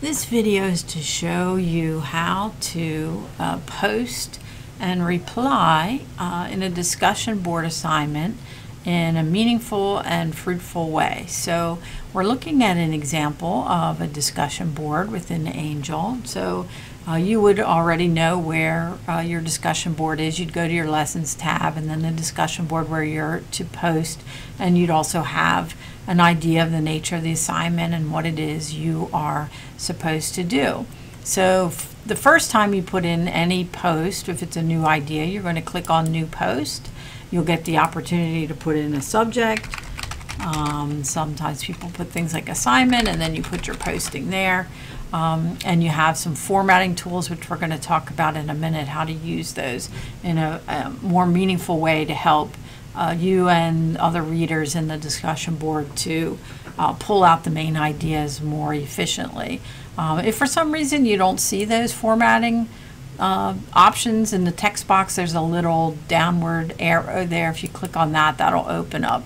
This video is to show you how to post and reply in a discussion board assignment in a meaningful and fruitful way. So we're looking at an example of a discussion board within Angel. So you would already know where your discussion board is. You'd go to your lessons tab and then the discussion board where you're to post, and you'd also have an idea of the nature of the assignment and what it is you are supposed to do. So the first time you put in any post, if it's a new idea, you're going to click on New Post. You'll get the opportunity to put in a subject. Sometimes people put things like assignment, and then you put your posting there. And you have some formatting tools, which we're going to talk about in a minute, how to use those in a more meaningful way to help you and other readers in the discussion board to pull out the main ideas more efficiently. If for some reason you don't see those formatting options in the text box, there's a little downward arrow there. If you click on that, that'll open up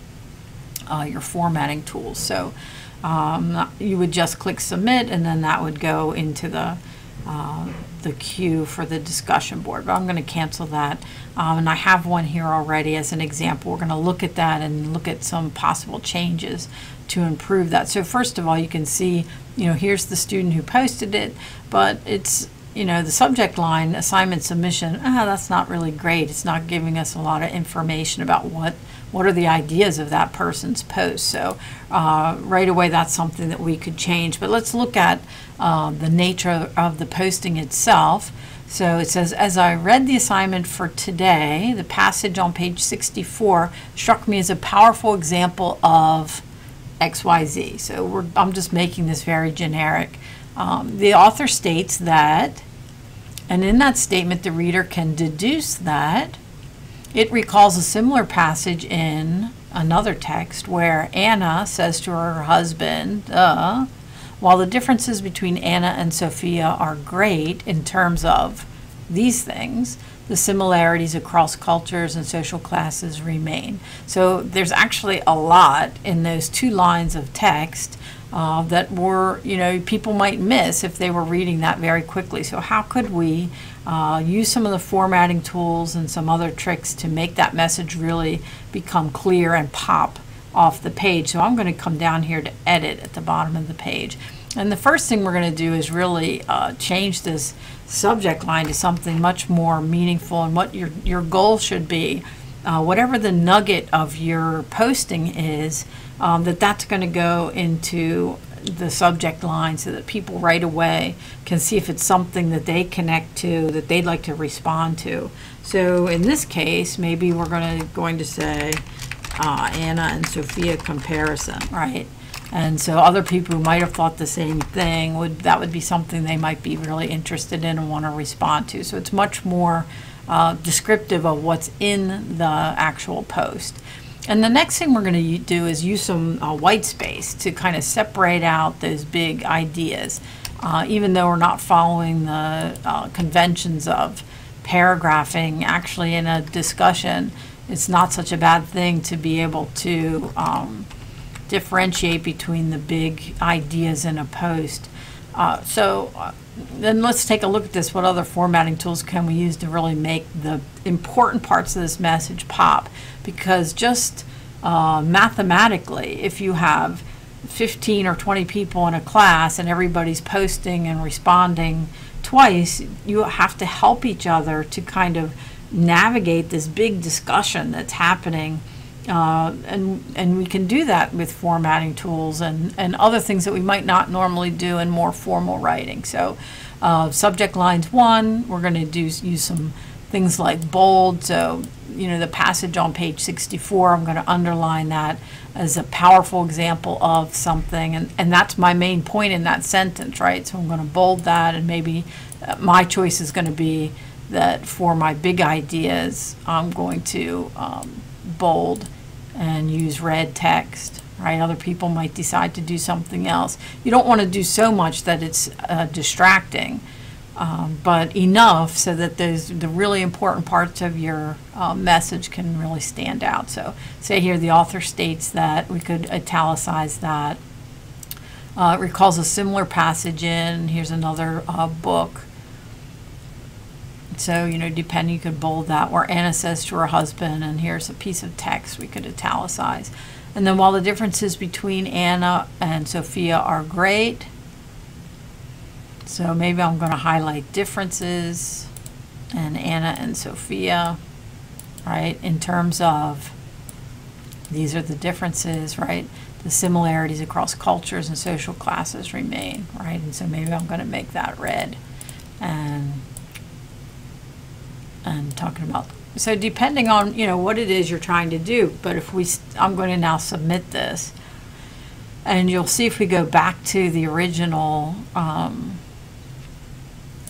your formatting tools. So you would just click submit, and then that would go into the queue for the discussion board. But I'm going to cancel that, and I have one here already as an example. We're going to look at that and look at some possible changes to improve that. So first of all, you can see, here's the student who posted it, but it's, the subject line, assignment submission, that's not really great. It's not giving us a lot of information about what are the ideas of that person's post. So right away, that's something that we could change. But let's look at the nature of the posting itself. So it says, as I read the assignment for today, the passage on page 64 struck me as a powerful example of XYZ. So I'm just making this very generic. The author states that, and in that statement, the reader can deduce that it recalls a similar passage in another text where Anna says to her husband, while the differences between Anna and Sophia are great in terms of these things, the similarities across cultures and social classes remain. So there's actually a lot in those two lines of text that were, people might miss if they were reading that very quickly. So how could we use some of the formatting tools and some other tricks to make that message really become clear and pop off the page? So I'm going to come down here to edit at the bottom of the page. And the first thing we're going to do is really change this subject line to something much more meaningful, and what your goal should be. Whatever the nugget of your posting is, that's going to go into the subject line so that people right away can see if it's something that they connect to, that they'd like to respond to. So in this case, maybe we're going to say Anna and Sophia comparison, right? And so other people who might have thought the same thing, that would be something they might be really interested in and want to respond to. So it's much more descriptive of what's in the actual post. And the next thing we're going to do is use some white space to kind of separate out those big ideas. Even though we're not following the conventions of paragraphing, actually in a discussion, it's not such a bad thing to be able to differentiate between the big ideas in a post. Then let's take a look at this. What other formatting tools can we use to really make the important parts of this message pop? Because just mathematically, if you have 15 or 20 people in a class and everybody's posting and responding twice, you have to help each other to kind of navigate this big discussion that's happening. And we can do that with formatting tools and other things that we might not normally do in more formal writing. So subject lines 1, we're going to use some things like bold. So the passage on page 64, I'm going to underline that as a powerful example of something, and that's my main point in that sentence, right? So I'm going to bold that, and maybe my choice is going to be that for my big ideas, I'm going to bold and use red text, right? Other people might decide to do something else. You don't want to do so much that it's distracting, but enough so that the really important parts of your message can really stand out. So say here the author states that, we could italicize that. recalls a similar passage in, here's another book. So, you know, depending, you could bold that, where Anna says to her husband, and here's a piece of text we could italicize. And then, while the differences between Anna and Sophia are great, so maybe I'm going to highlight differences and Anna and Sophia, right, in terms of these are the differences, right? The similarities across cultures and social classes remain, right? And so maybe I'm going to make that red and talking about, so depending on, you know, what it is you're trying to do. But if I'm going to now submit this, and you'll see if we go back to the original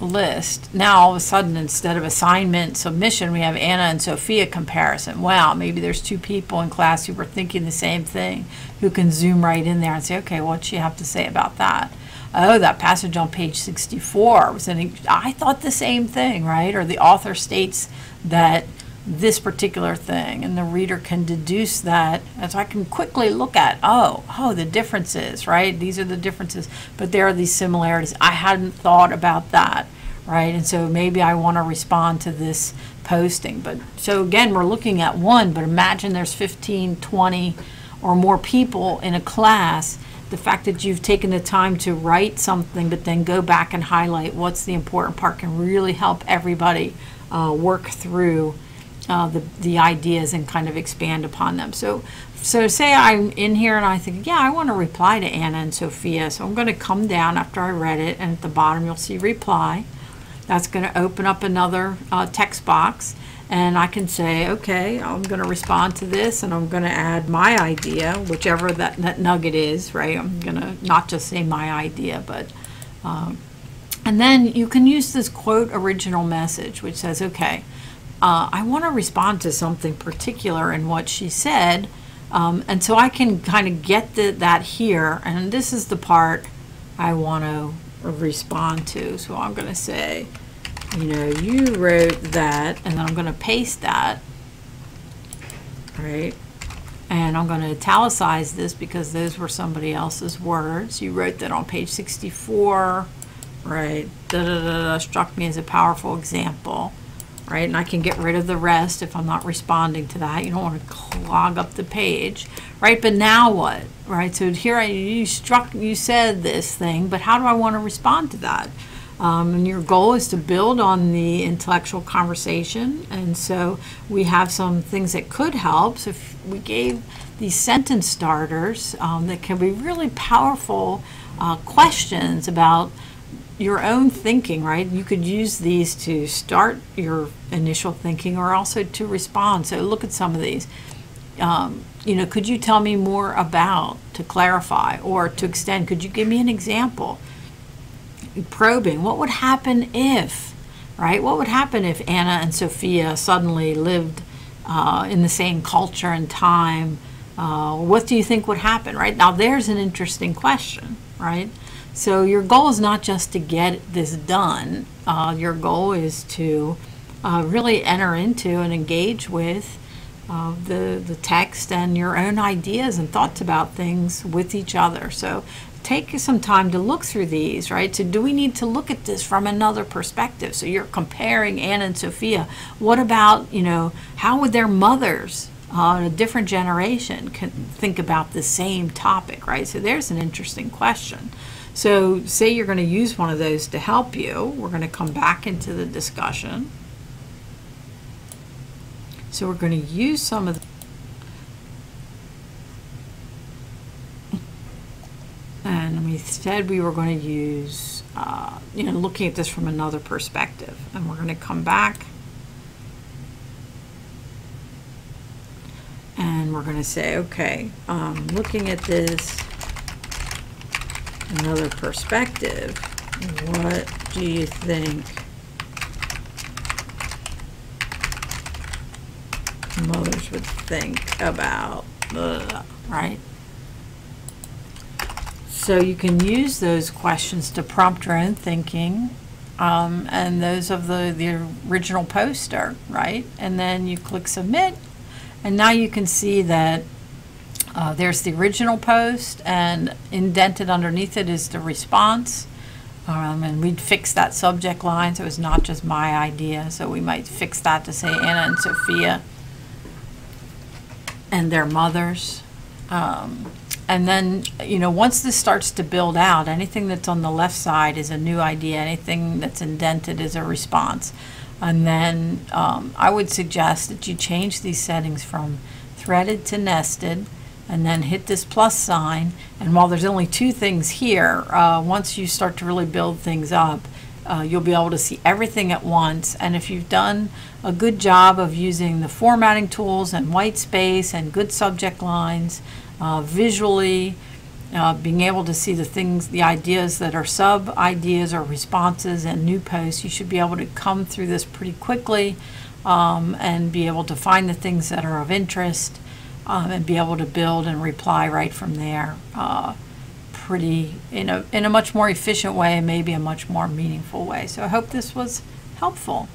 list, now all of a sudden, instead of assignment submission, we have Anna and Sophia comparison. Wow, maybe there's two people in class who were thinking the same thing, who can zoom right in there and say, okay, what'd she have to say about that? Oh, that passage on page 64 was I thought the same thing, right? Or the author states that this particular thing, and the reader can deduce that, and so I can quickly look at, oh, the differences, right? These are the differences, but there are these similarities. I hadn't thought about that, right? And so maybe I want to respond to this posting. But so again, we're looking at one, but imagine there's 15, 20 or more people in a class. The fact that you've taken the time to write something, but then go back and highlight what's the important part, can really help everybody work through the ideas and kind of expand upon them. So say I'm in here and I think, yeah, I want to reply to Anna and Sophia. So I'm going to come down after I read it, and at the bottom you'll see reply. That's going to open up another text box, and I can say, okay, I'm going to respond to this, and I'm going to add my idea, whichever that nugget is, right? I'm going to not just say my idea, but and then you can use this quote original message, which says, okay, I want to respond to something particular in what she said, and so I can kind of get that here, and this is the part I want to respond to. So I'm going to say, you know, you wrote that, and then I'm going to paste that, right? And I'm going to italicize this because those were somebody else's words. You wrote that on page 64, right? Struck me as a powerful example, right? And I can get rid of the rest if I'm not responding to that. You don't want to clog up the page, right? But now what, right? So here you said this thing, but how do I want to respond to that? And your goal is to build on the intellectual conversation, and so we have some things that could help. So if we gave these sentence starters that can be really powerful questions about your own thinking, right? You could use these to start your initial thinking or also to respond. So look at some of these. You know, could you tell me more about, to clarify, or to extend, could you give me an example? Probing, what would happen if, right? What would happen if Anna and Sophia suddenly lived in the same culture and time? What do you think would happen, right? Now there's an interesting question, right? So your goal is not just to get this done. Your goal is to really enter into and engage with the text and your own ideas and thoughts about things with each other. So take some time to look through these, right? So do we need to look at this from another perspective? So you're comparing Anna and Sophia. What about, you know, how would their mothers, a different generation, can think about the same topic, right? So there's an interesting question. So say you're going to use one of those to help you. We're going to come back into the discussion. So we're going to use some of the, and we said we were going to use, you know, looking at this from another perspective. And we're going to come back and we're going to say, okay, looking at this another perspective, what do you think mothers would think about, right? So you can use those questions to prompt your own thinking, and those of the original poster, right? And then you click submit, and now you can see that There's the original post, and indented underneath it is the response. And we'd fix that subject line so it's not just my idea. So we might fix that to say Anna and Sophia and their mothers. And then, once this starts to build out, anything that's on the left side is a new idea. Anything that's indented is a response. And then I would suggest that you change these settings from threaded to nested, and then hit this plus sign. And while there's only 2 things here, once you start to really build things up, you'll be able to see everything at once. And if you've done a good job of using the formatting tools and white space and good subject lines, visually, being able to see the things, the ideas that are sub-ideas or responses and new posts, you should be able to come through this pretty quickly and be able to find the things that are of interest and be able to build and reply right from there in a much more efficient way and maybe a much more meaningful way. So I hope this was helpful.